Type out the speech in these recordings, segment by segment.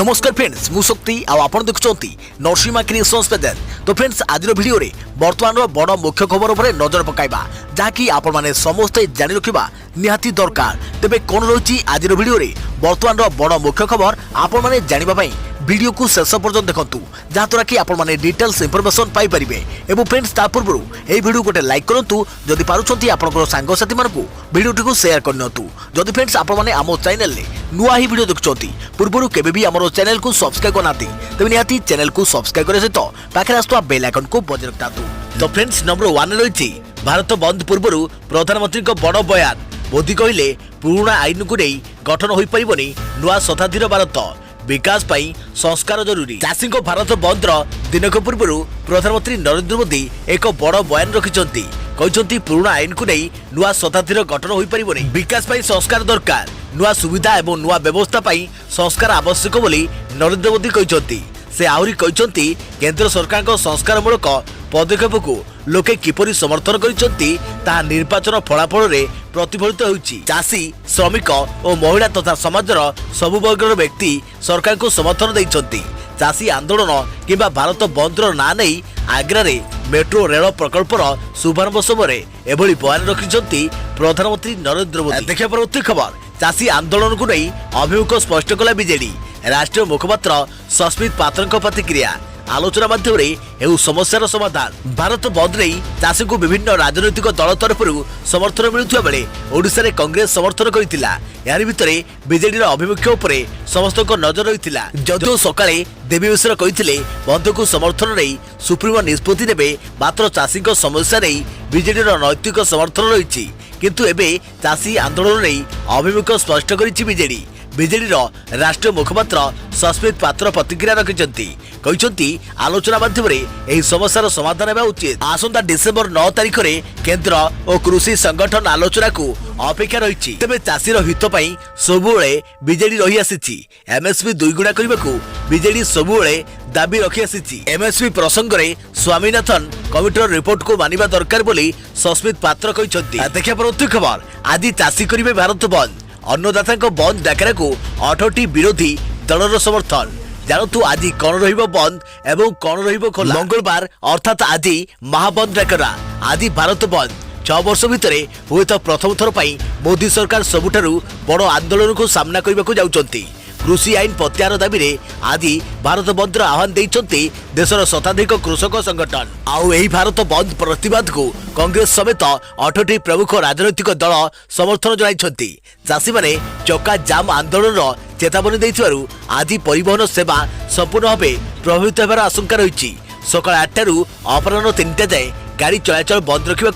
नमस्कार फ्रेंड्स मु शक्ति आपण देखुंती नरसिंहा क्रिएशंस पेज। तो फ्रेंड्स आज वीडियो रे वर्तमान बड़ मुख्य खबर उपर नजर पकाइबा जहाँकि आपण माने समस्ते जानि रखिबा निहाती दरकार। तेबे कोन रही आज वीडियो रे वर्तमान बड़ मुख्य खबर आपण माने जानिबा पई वीडियो को शेष पर्यंत देखंतु जहाँद्वारा कि आपण माने डिटेल्स इंफॉर्मेशन पाई परिबे। एवं फ्रेंड्स ता पूर्व ए वीडियो गोटे लाइक करंतु जदि पारुछंती आपनकर सांग साथी मानकु वीडियो को शेयर करनतु। जदि फ्रेंड्स आपण माने आमो चैनल ले नुआ ही वीडियो देखुछंती पूर्व केबे भी हमरो चैनल को सब्सक्राइब करनाती तबे निहाती चैनल को सब्सक्राइब करे सहित पाखे आस्तुवा बेल आइकन को बजाय रखतातु। तो फ्रेंड्स नंबर 1 रही भारत बंद पूर्व प्रधानमंत्री को बड़ बयान। मोदी कहले पुराना आईन को नहीं गठन हो पारिबनी नुआ शताब्दीर भारत विकास पाई संस्कार जरूरी। चाषी भारत बंद दिनक पूर्व प्रधानमंत्री नरेंद्र मोदी एक बड़ बयान रखिंट कहते पुराना आईन को नहीं नुआ शताब्दीर गठन हो पारिबनी विकास पाई संस्कार दरकार नुआ सुविधा एवं नुआ व्यवस्था पाई संस्कार आवश्यक बोली नरेंद्र मोदी कहते। से आहरी कहते केंद्र सरकार संस्कारमूलक पदक्षेप को लोके किपरि समर्थन करिसंती ता निर्वाचन फलाफल रे प्रतिफलित होउची। चाषी श्रमिक और महिला तथा समाजर सबु वर्गर व्यक्ति सरकार को समर्थन दैछंती। चाषी आंदोलन किबा भारत बंदर ना नहीं आग्रा रे मेट्रो रेल प्रकल्पर शुभारंभ समय एभली बयान रखिसंती प्रधानमंत्री नरेंद्र मोदी। देखिए परवर्ती खबर चाषी आंदोलन को नहीं अभिमुख स्पष्ट कला बीजेडी। राष्ट्रीय मुखपात्र सस्मित पात्र प्रतिक्रिया आलोचना माध्यम समस्यार समाधान। भारत बंद नहीं चाषी को विभिन्न राजनैतिक दल तरफ समर्थन मिलुवा बेले ओडिशा रे कांग्रेस समर्थन करथिला। यार भितरे बीजेडी अभिमुख्य उपरे समस्त नजर रही। जदि सकाळे देवी मिश्र कहते बंद को समर्थन नहीं सुप्रीमो निष्पत्ति नेबे मात्र चाषी समस्या नहीं बीजेडी नैतिक समर्थन रही। किंतु एबे चाषी आंदोलन नहीं अभिमुख स्पष्ट करिछि बीजेडी। बीजेडी राष्ट्रीय मुखपात्र सस्मित पात्र प्रतिक्रिया रखिंट आलोचना माध्यम समस्यार समाधान होगा उचित। आसंता डिसेम्बर 9 तारिख में केंद्र और कृषि संगठन आलोचना को अपेक्षा रही। तेज चाषीर हित सबुले बीजेडी रही आसी। एमएसपी दुईगुणा करने को बीजेडी सबुले दाबी रखी आसी। एमएसपी प्रसंग में स्वामीनाथन कमिटर रिपोर्ट को मानिबा दरकार बोली सस्मित पात्र कहते। देखिए परवर्ती खबर आज चाषी करेंगे भारत बंद। अन्नदाता बंद डाकरा को 18टी विरोधी दलर समर्थन। जानतु आज कौन रहिबो बंद एवं कौन रहिबो खोला। मंगलवार अर्थात आज महाबंद डाकरा। आज भारत बंद 6 वर्ष भितर हुए तो प्रथम थर पर मोदी सरकार सबुठारु बड़ आंदोलन को सामना करने को जाउचंती। कृषि आईन प्रत्याहार दाबी रे आज भारत बंद आह्वान देइचंती देशर शताधिक कृषक संगठन। आउ एही भारत बंद प्रतिवाद को कांग्रेस समेत 8टी प्रमुख राजनैतिक दल समर्थन जणाइछंती। चाषी माने चक्का जाम आंदोलन चेतावनी देइथिबारु आज परिवहन सेवा संपूर्ण भावे प्रभावित होबार आशंका रही। सकाळ 8 टारू अपराह्न 3टा जाए गाड़ी चलाचल बंद रखा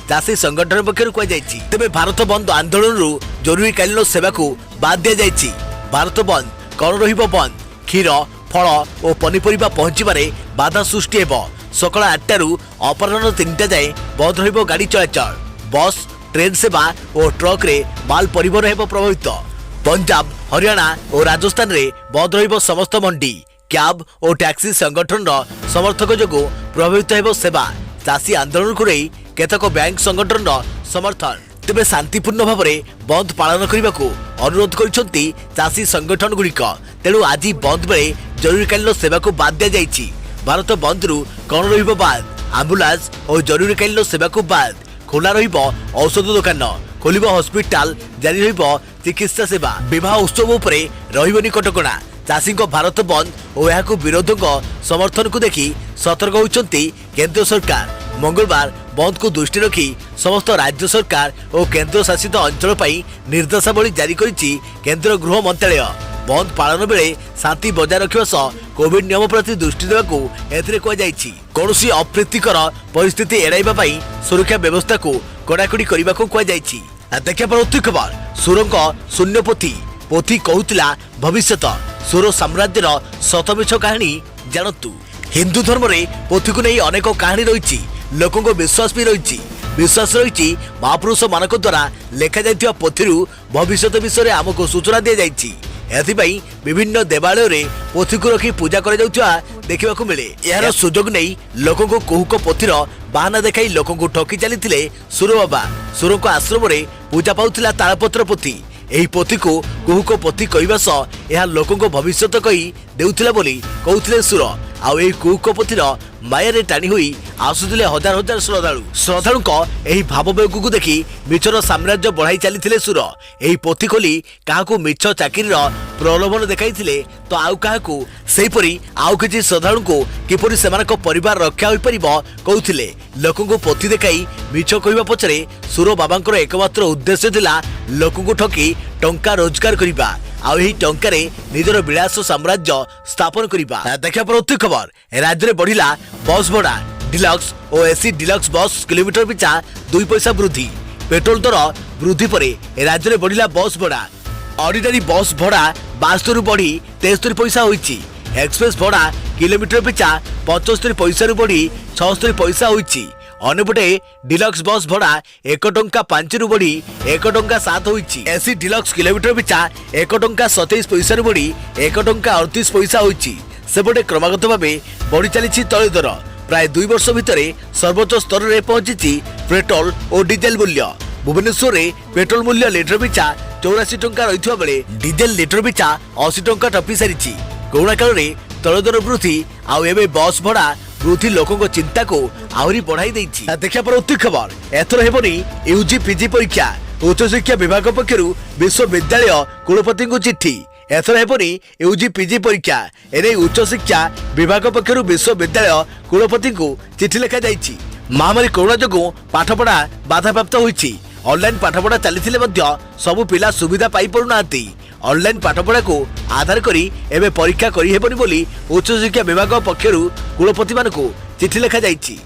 चाषी संगठन पक्षर कहुଯାଇଛି। तेबे भारत बंद आंदोलन जरूरीकालीन सेवा को बाद दि जाइछि। भारत बंद कौन रहिबो बंद क्षीर फल और पनीपरिबा पहुंचबारे बाधा सृष्टि हेबो। सकाळ 8 टारू अपराह्न 3टा जाए बंद रहिबो गाड़ी चलाचल। बस ट्रेन सेवा और ट्रक रे माल परिवहन हेबो प्रभावित। पंजाब हरियाणा और राजस्थान रे बंद रहिबो समस्त मंडी कैब और टैक्सी संगठन समर्थक जोगु प्रभावित हेबो सेवा। चाषी आंदोलन को नहीं केतक बैंक संगठन समर्थन। तेबे शांतिपूर्ण भाव में बंद पालन करने को अनुरोध करिसंती चाषी संगठन गुड़िक। तेणु आज बंद बेले जरूरीकालीन सेवा को बाद दि जाइछि। भारत बंद रु कौन रहिबो बाद आम्बुलांस और जरूरीकालीन सेवा को बाद। खोला रहिबो औषध दुकान खोलिबो हॉस्पिटल जारी रहिबो चिकित्सा सेवा। विवाह उत्सव उपरे रहिबोनी कटकणा। चाषी भारत बंद और यह विरोधों समर्थन को देखि सतर्क होइचंती केंद्र सरकार। मंगलवार बंद को दृष्टि रखी समस्त राज्य सरकार और केंद्र शासित अंचल पर निर्देशावली जारी करिछि केंद्र गृह मंत्रालय। बंद पालन बेले शांति बजाय रखिबा सह कोविड नियम प्रति दृष्टि देबाकू एथिरे कुहाଯାଇଛି। कौनसी अप्रीतिकर परिस्थिति एड़ाइबा पई सुरक्षा व्यवस्था को कड़ाकड़ी करबाकू कुहाଯାଇଛି। देखिए परवर्ती खबर सुरंग शून्य पोथी कहूतिला भविष्यत सुर साम्राज्यर शतमिछ कहानी जानतु। हिंदू धर्म रे पोथी को नहीं अनेक कहानी रही। लोकों को विश्वास भी रही। विश्वास रही महापुरुष मान द्वारा लेखा जाइथिबा पोथीरु भविष्यत विषय आमको सूचना दि जाइछि। एथिपई विभिन्न देवालय रे पोथी को रखी पूजा करा जाउछा देखिबा को मिले। यार सुजोग नहीं लोकों को कुहुक पोथीर बाहाना देखाई लोकों को ठकी चली सुर बाबा। सुर को आश्रम रे पूजा पाउथिला तालपत्र पोथी। ଏହି ପୋଥିକୁ କୁହୁକ ପୋଥି କହିବା ସହ ଏହା ଲୋକଙ୍କ ଭବିଷ୍ୟତ କହି ଦେଉଥିଲା ବୋଲି କହୁଥିଲେ ସୁର। ଆଉ ଏହି କୁହୁକ ପୋଥିର ମାୟାରେ ଟାଣି ହୋଇ ଆସୁଥିଲେ ହଜାର ହଜାର ଶ୍ରଦ୍ଧାଳୁଙ୍କ ଏହି ଭାବବେଗକୁ ଦେଖି ମିଛର ସାମ୍ରାଜ୍ୟ ବଢ଼ାଇ ଚାଲିଥିଲେ ସୁର। ଏହି ପୋଥି ଖୋଲି କାହାକୁ ମିଛ ଚାକିରିର ପ୍ରଲୋଭନ ଦେଖାଇଥିଲେ ତ ଆଉ କାହାକୁ ସେହିପରି ଆଉ କିଛି ଶ୍ରଦ୍ଧାଳୁଙ୍କୁ କିପରି ସେମାନଙ୍କ ପରିବାର ରକ୍ଷା ହୋଇପାରିବ କହୁଥିଲେ। ଲୋକଙ୍କୁ ପୋଥି ଦେଖାଇ ମିଛ କହିବା ପଛରେ ସୁର ବାବାଙ୍କର ଏକମାତ୍ର ଉଦ୍ଦେଶ୍ୟ ଥିଲା ଲୋକଙ୍କୁ ଠକି ଟଙ୍କା ରୋଜଗାର କରିବା ଆଉ ଏହି ଟଙ୍କାରେ ନିଜର ବିଳାସ ସାମ୍ରାଜ୍ୟ ସ୍ଥାପନ କରିବା। ଦେଖିବା ପରବର୍ତ୍ତୀ ଖବର, ରାଜ୍ୟରେ ବଢିଲା ବସ୍ ଭଡ଼ା। ଡିଲକ୍ସ ଓ ଏସି ଡିଲକ୍ସ ବସ୍ କିଲୋମିଟର ପିଛା 2 ପଇସା ବୃଦ୍ଧି। पेट्रोल दर वृद्धि पर राज्य में बढ़िला बस भड़ा। ऑर्डिनरी बस भड़ा 72 रु बढ़ी 73 पैसा होईची। एक्सप्रेस भड़ा किलोमीटर पिछा 75 पैसा रु बढ़ी 76 पैसा होईची। अन्यपटे डिलक्स बस भड़ा 1 टंका 5 रु बढ़ी 1 टंका 7 होईची। एसी डिलक्स किलोमीटर पिछा 1 टंका 27 पैसा रु बढ़ी 1 टंका 38 पैसा होईची। सेपटे क्रमागत भाव बढ़ी चली तैल दर। प्राय 2 वर्ष भितर सर्वोच्च स्तर में पहुंची पेट्रोल और डीजेल मूल्य। भुवनेश्वर में पेट्रोल मूल्य लिटर पिछा 84 टंका रही बेले डीजेल लिटर पिछा 80 टंका टपी सारी। कोरोना काल में तैल दर वृद्धि आउ एवं बस भड़ा वृद्धि लोकों चिंता को आहरी बढ़ाई देछि। देखा पड़ती खबर, एथर हेबनी यूजी पीजी परीक्षा। उच्च शिक्षा विभाग पक्षर विश्वविद्यालय कुलपति को चिट्ठी। एथर हेबनी यूजी पीजी परीक्षा। एने उच्च शिक्षा विभाग पक्षर विश्वविद्यालय कुलपति को चिट्ठी लिखा जाइछि। महामारी कोरोना जोगु पाठपढ़ा बाधाप्राप्त होइछि। ऑनलाइन पाठपढ़ा चली सबु पिला सुविधा पाई पड़ुनाहांती। ऑनलाइन पाठपढ़ा को आधार करी एबे परीक्षा करी हेबनी बोली उच्च शिक्षा विभाग पक्षर कुलपति मानकु चिट्ठी लिखा जाइछि।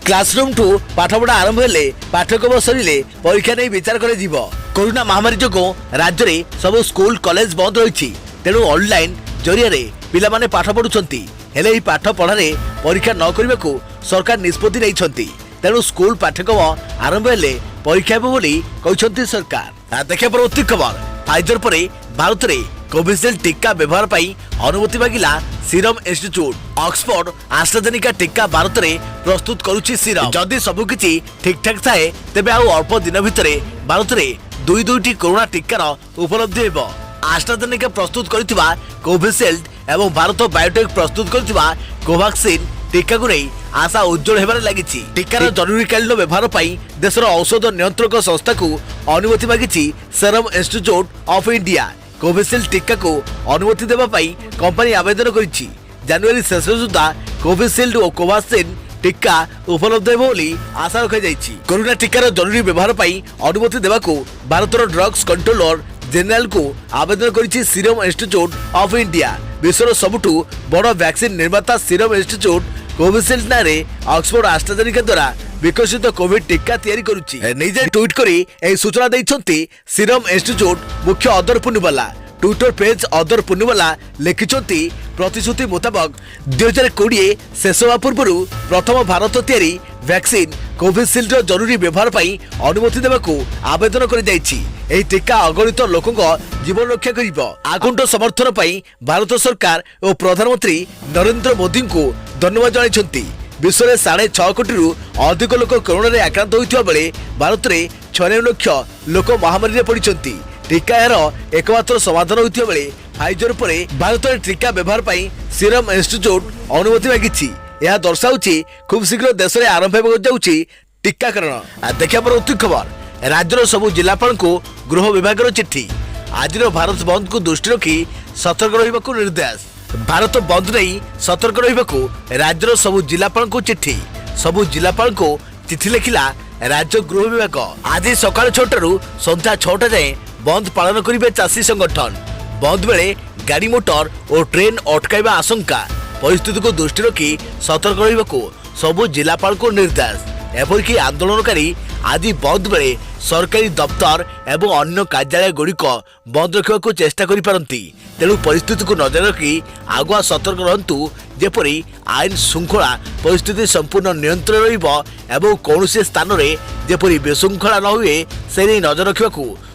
क्लासरूम ठू पाठपढ़ा आरंभ हेले पाठ्यक्रम सरिले परीक्षा नहीं विचार करे जीव। कोरोना महामारी जोगु राज्य में सब स्कूल कॉलेज बंद रही। तेणु ऑनलाइन जरिया पिला माने पाठ पढ़ुछंती। हेले ही पाठ पढ़ारे परीक्षा न करने को सरकार निष्पत्ति नहीं। तेणु स्कूल पाठ्यक्रम आरंभ हेले परीक्षा हेबो बोली कहउछंती सरकार। देखा परवर्ती खबर, फाइजर पर भारत में कोविशील्ड टीका व्यवहार पाई अनुमति मांगिला सीरम इंस्टीट्यूट। ऑक्सफोर्ड आस्ट्राजेनिका टीका भारत में प्रस्तुत करुछि सीरम। जदि सबकिछि ठीक ठाक थाए तेबे आउ अल्प दिन भितर भारत में 2-2टी कोरोना टीकार उपलब्धि हेबो। आस्ट्राजेनिका प्रस्तुत करथिबा कोविशील्ड एवं भारत बायोटेक प्रस्तुत करथिबा कोवैक्सीन टीका को नहीं आशा उज्जवल होबार लगी। टीकार जरूरीकालीन व्यवहार पाई देशर औषध नियंत्रक संस्था को अनुमति मांगी serum institute of India. Covishield टीका को अनुमति देवा पाई कंपनी आवेदन करिछि। जनवरी शेष सुधा कोविशील्ड और कोवैक्सीन टीका उपलब्ध हेबो बोली आशा रखा जाइछि। कोरोना टीकार जरूरी व्यवहार पाई अनुमति देवा को भारतर ड्रग्स कंट्रोलर जेनेराल को आवेदन करिछि सीरम इंस्टीट्यूट ऑफ इंडिया। विश्वर सबुठु बड़ वैक्सीन निर्माता सीरम इंस्टीट्यूट कोविशील्ड नारे ऑक्सफोर्ड आस्ट्राजेनिका द्वारा विकसित कोविड टीका तैयारी करुछि। निजे ट्वीट करी एही सूचना दैछंती सीरम इंस्टीट्यूट मुख्य अदर पुनिवाला। ट्विटर पेज अदर पुनिवाला लिखिछंती प्रतिश्रुति मुताबक 2020 शेष होगा पूर्व प्रथम भारत तैयारी वैक्सीन कोविशील्ड जरूरी व्यवहार पाई अनुमति देवाकू आवेदन कर जाइछि। एही टीका अगणित लोकों जीवन रक्षा करिबो। आकुंठ समर्थन पाई भारत सरकार और प्रधानमंत्री नरेंद्र मोदी को धन्यवाद जणाइछंती। विश्व में 6.5 कोटी अधिक लोक कोरोना आक्रांत होइथिबा बेले भारत में 96 लाख लोक महामारी रे पड़िछंती। टीका यार एकमात्र समाधान होइथिबा बेले फाइजर पर भारत में टीका व्यवहार पाई सीरम इंस्टीट्यूट अनुमति मागिछि। यह दर्शाउछि खूब शीघ्र देश में आरंभ हेबाक जाउछि टीकाकरण। देखा परवर्ती खबर, राज्यर सबु जिलापाल को गृह विभाग चिट्ठी। आज भारत बंद को दृष्टि रखी सतर्क रहिबाकू निर्देश। भारत बंद नहीं सतर्क रहिबाकू राज्यर सबु जिलापाल को चिट्ठी। सबु जिलापाल को चिट्ठी लिखिला राज्य गृह विभाग। आज सकाळ 6टारू संध्या 6टा जाए बंद पालन करिवे चाषी संगठन। बंद बेले गाड़ी मोटर और ट्रेन अटकाइबा आशंका। परिस्थिति को दृष्टि रखी सतर्क रहिबाकू सबु जिलापाल को निर्देश। एपरिकी आंदोलनकारी आज बंद बेले सरकारी दफ्तर एवं अन्य कार्यालय गुड़िक बंद रखा चेष्टा करिपारंती। तेणु परिस्थिति को नजर रखी आगुआ सतर्क रहंतु जेपरी आईन श्रृंखला परिस्थिति संपूर्ण नियंत्रण रहिबो एवं कौनसी स्थान रे जेपरी विशृंखला न हुए से नहीं नजर रखा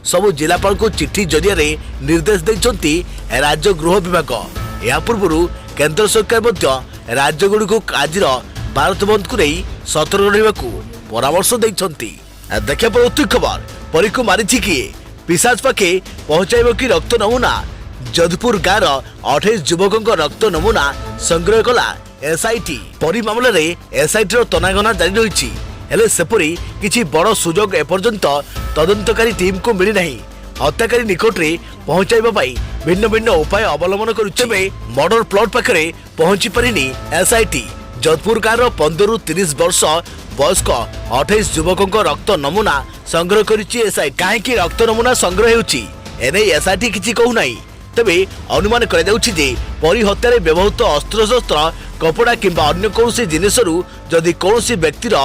सबु जिलापाल को चिट्ठी जरिया निर्देश दैछंती राज्य गृह विभाग। या पूर्व केंद्र सरकार मध्य राज्य गुड़िक आज भारत बंद को नहीं सतर्क रहिबाकू परामर्श दैछंती। देखा परवर्ती खबर, परी को मारिछि किए? पिशाच पाखे पहुंचाइब कि रक्त नमूना जोधपुर गाँव 28 युवकों रक्त नमूना संग्रह कला एसआईटी परी मामला रे एसआईटी तनाघना जारी रही हेले सेपरी किछि बड़ सुजोग एपर्यंत तदंतकारी टीम को मिली नहीं हत्याकारी निकट में पहुंचाइबा पाई भिन्न भिन्न उपाय अवलंबन करुचे मर्डर प्लॉट पाखरे पहुंची पारिनी एसआईटी जोधपुर गाँव 15 ରୁ 30 वर्ष वयस्क 28 युवकों रक्त नमूना संग्रह करिछि एसआईटी काहेकि रक्त नमूना संग्रह हेउछि एने एसआईटी किछि कहू नाही तेबे अनुमान करा जाउछि जे परी हत्यारे व्यवहृत अस्त्रशस्त्र कपड़ा किंबा अन्य कौनसी जिनिसरू जदि कौनसी व्यक्तिर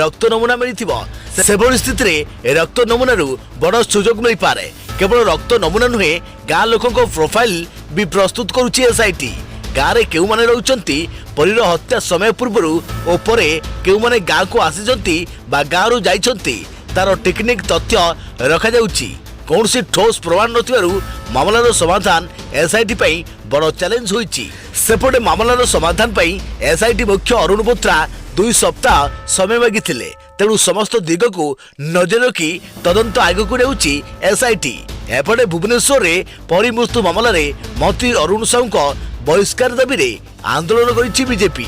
रक्त नमूना मिलिथिबो सेभଳି स्थिति रक्त नमूना बड़ सुजोग मिल पारे केवल रक्त नमूना नुहे गाँ लोकों प्रोफाइल भी प्रस्तुत करुछि एसआईटी गाँव में केउ माने रहउचंती परीर हत्या समय पूर्व और परे केउ माने गाँ को आसीचंती बा गाँव रु जाइचंती तार टेक्निक तथ्य रखा जाउछि कौनसी ठोस प्रमाण नथिबारु मामलार समाधान एसआईटी पई बड़ चैलेंज होईछि सेपटे मामलार समाधान पई एसआईटी मुख्य अरुण बोत्रा 2 सप्ताह समय मागिथिले तेणु समस्त दिग को नजर रखी तदंत आगक नेउछि एसआईटी एपटे भुवनेश्वर रे परी मृत्यु मामला रे मंत्री अरुण साहू बहिष्कार दाबी रे आंदोलन करिछि बीजेपी।